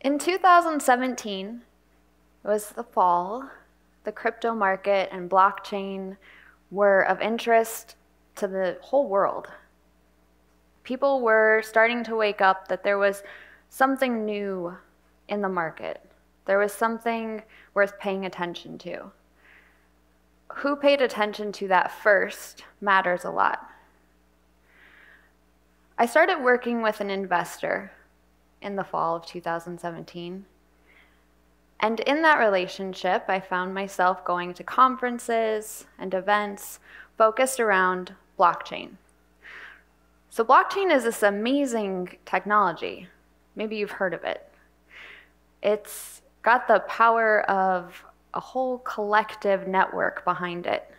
In 2017, it was the fall, the crypto market and blockchain were of interest to the whole world. People were starting to wake up that there was something new in the market. There was something worth paying attention to. Who paid attention to that first matters a lot. I started working with an investor in the fall of 2017. And in that relationship, I found myself going to conferences and events focused around blockchain. So blockchain is this amazing technology. Maybe you've heard of it. It's got the power of a whole collective network behind it.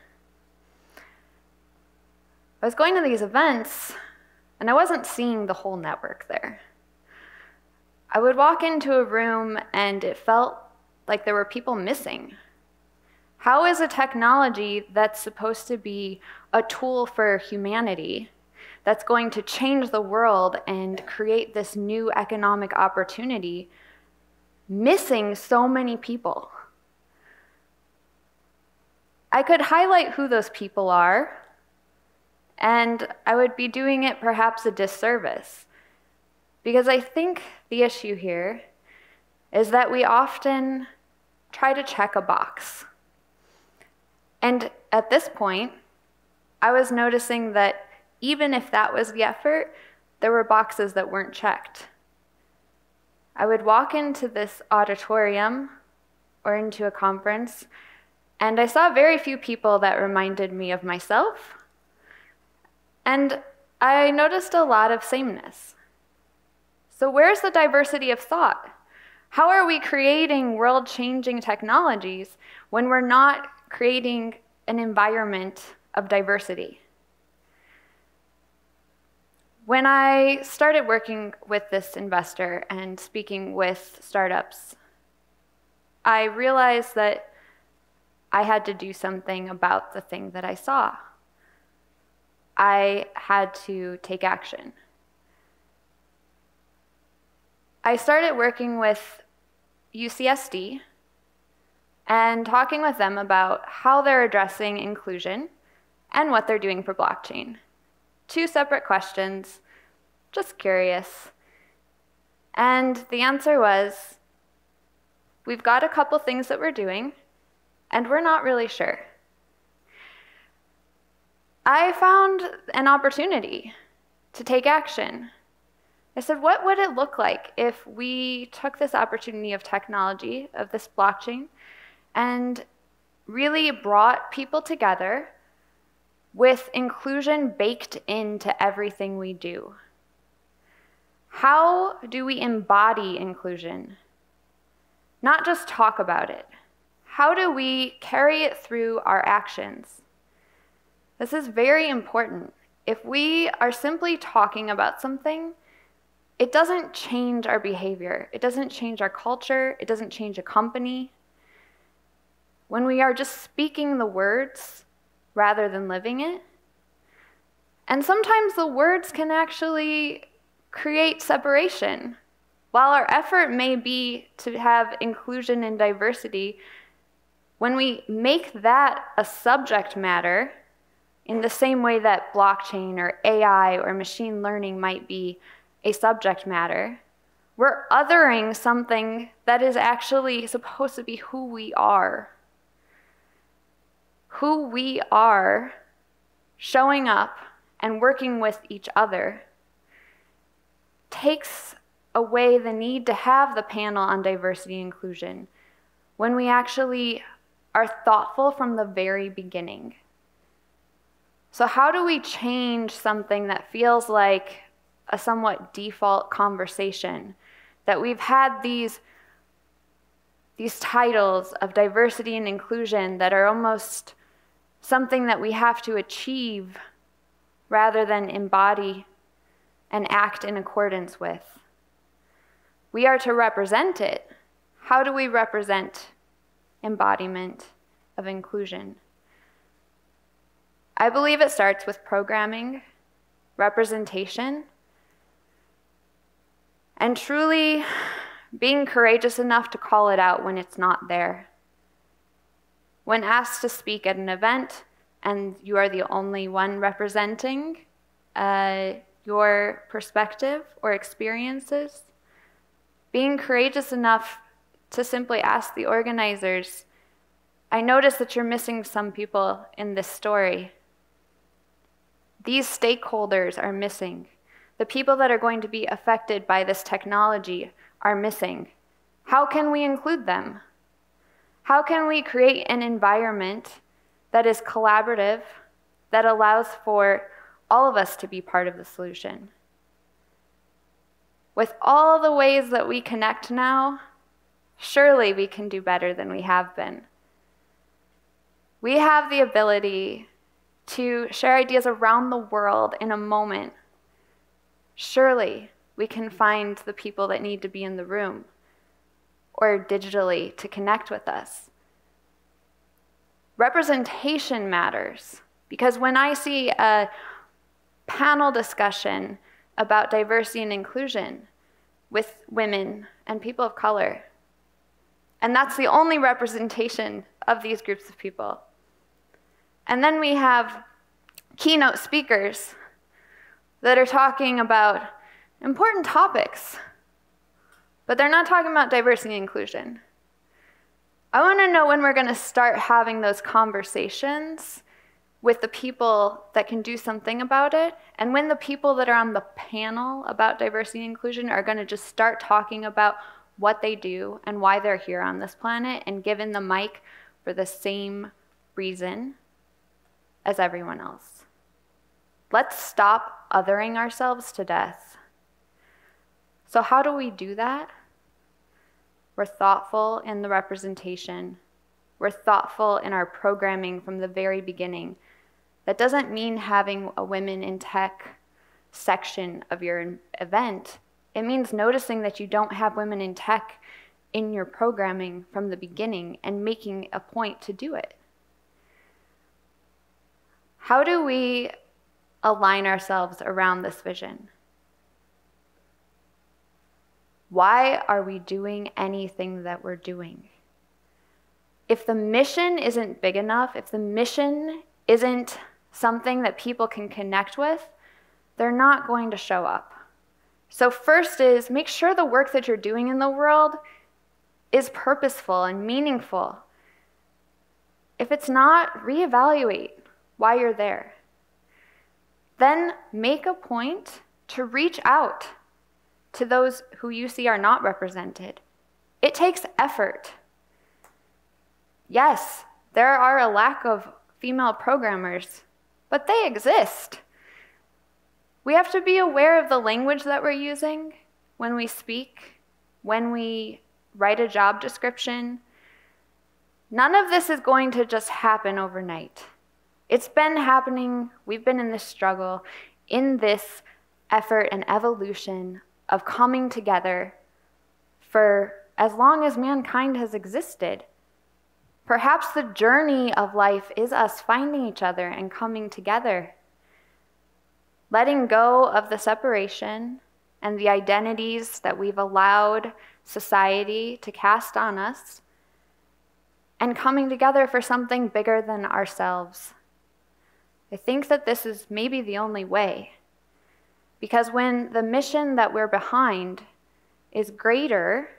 I was going to these events, and I wasn't seeing the whole network there. I would walk into a room, and it felt like there were people missing. How is a technology that's supposed to be a tool for humanity, that's going to change the world and create this new economic opportunity, missing so many people? I could highlight who those people are, and I would be doing it perhaps a disservice. Because I think the issue here is that we often try to check a box. And at this point, I was noticing that even if that was the effort, there were boxes that weren't checked. I would walk into this auditorium or into a conference, and I saw very few people that reminded me of myself. And I noticed a lot of sameness. So where's the diversity of thought? How are we creating world-changing technologies when we're not creating an environment of diversity? When I started working with this investor and speaking with startups, I realized that I had to do something about the thing that I saw. I had to take action. I started working with UCSD and talking with them about how they're addressing inclusion and what they're doing for blockchain. 2 separate questions, just curious. And the answer was, we've got a couple things that we're doing, and we're not really sure. I found an opportunity to take action. I said, what would it look like if we took this opportunity of technology, of this blockchain, and really brought people together with inclusion baked into everything we do? How do we embody inclusion? Not just talk about it. How do we carry it through our actions? This is very important. If we are simply talking about something, it doesn't change our behavior. It doesn't change our culture. It doesn't change a company. When we are just speaking the words rather than living it, and sometimes the words can actually create separation. While our effort may be to have inclusion and diversity, when we make that a subject matter, in the same way that blockchain or AI or machine learning might be a subject matter, we're othering something that is actually supposed to be who we are. Who we are showing up and working with each other takes away the need to have the panel on diversity and inclusion when we actually are thoughtful from the very beginning. So how do we change something that feels like a somewhat default conversation, that we've had these titles of diversity and inclusion that are almost something that we have to achieve rather than embody and act in accordance with? We are to represent it. How do we represent embodiment of inclusion? I believe it starts with programming, representation, and truly being courageous enough to call it out when it's not there. When asked to speak at an event and you are the only one representing your perspective or experiences, being courageous enough to simply ask the organizers, I notice that you're missing some people in this story. These stakeholders are missing. The people that are going to be affected by this technology are missing. How can we include them? How can we create an environment that is collaborative, that allows for all of us to be part of the solution? With all the ways that we connect now, surely we can do better than we have been. We have the ability to share ideas around the world in a moment. Surely we can find the people that need to be in the room or digitally to connect with us. Representation matters, because when I see a panel discussion about diversity and inclusion with women and people of color, and that's the only representation of these groups of people, and then we have keynote speakers that are talking about important topics, but they're not talking about diversity and inclusion. I want to know when we're going to start having those conversations with the people that can do something about it, and when the people that are on the panel about diversity and inclusion are going to just start talking about what they do and why they're here on this planet and given the mic for the same reason as everyone else. Let's stop othering ourselves to death. So how do we do that? We're thoughtful in the representation. We're thoughtful in our programming from the very beginning. That doesn't mean having a women in tech section of your event. It means noticing that you don't have women in tech in your programming from the beginning and making a point to do it. How do we align ourselves around this vision? Why are we doing anything that we're doing? If the mission isn't big enough, if the mission isn't something that people can connect with, they're not going to show up. So first is make sure the work that you're doing in the world is purposeful and meaningful. If it's not, reevaluate why you're there. Then make a point to reach out to those who you see are not represented. It takes effort. Yes, there are a lack of female programmers, but they exist. We have to be aware of the language that we're using when we speak, when we write a job description. None of this is going to just happen overnight. It's been happening. We've been in this struggle, in this effort and evolution of coming together for as long as mankind has existed. Perhaps the journey of life is us finding each other and coming together, letting go of the separation and the identities that we've allowed society to cast on us, and coming together for something bigger than ourselves. I think that this is maybe the only way. Because when the mission that we're behind is greater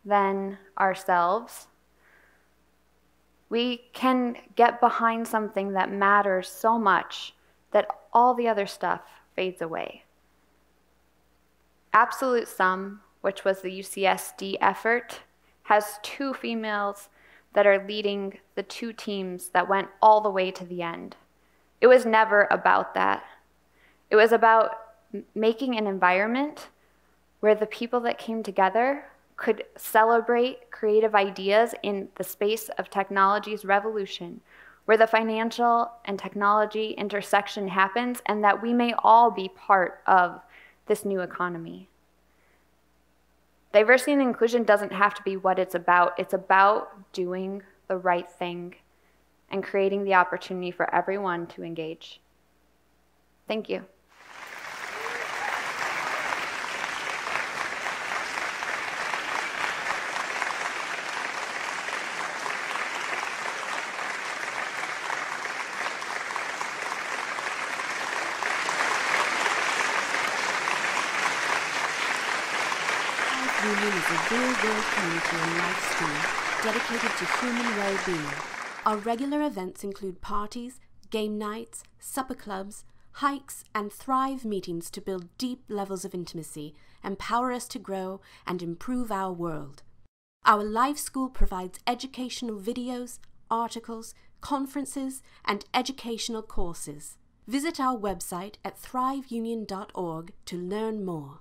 than ourselves, we can get behind something that matters so much that all the other stuff fades away. Absolute Sum, which was the UCSD effort, has 2 females that are leading the 2 teams that went all the way to the end. It was never about that. It was about making an environment where the people that came together could celebrate creative ideas in the space of technology's revolution, where the financial and technology intersection happens, and that we may all be part of this new economy. Diversity and inclusion doesn't have to be what it's about. It's about doing the right thing and creating the opportunity for everyone to engage. Thank you. Union is a real-world community and life school dedicated to human well-being. Our regular events include parties, game nights, supper clubs, hikes, and Thrive meetings to build deep levels of intimacy, empower us to grow, and improve our world. Our life school provides educational videos, articles, conferences, and educational courses. Visit our website at thriveunion.org to learn more.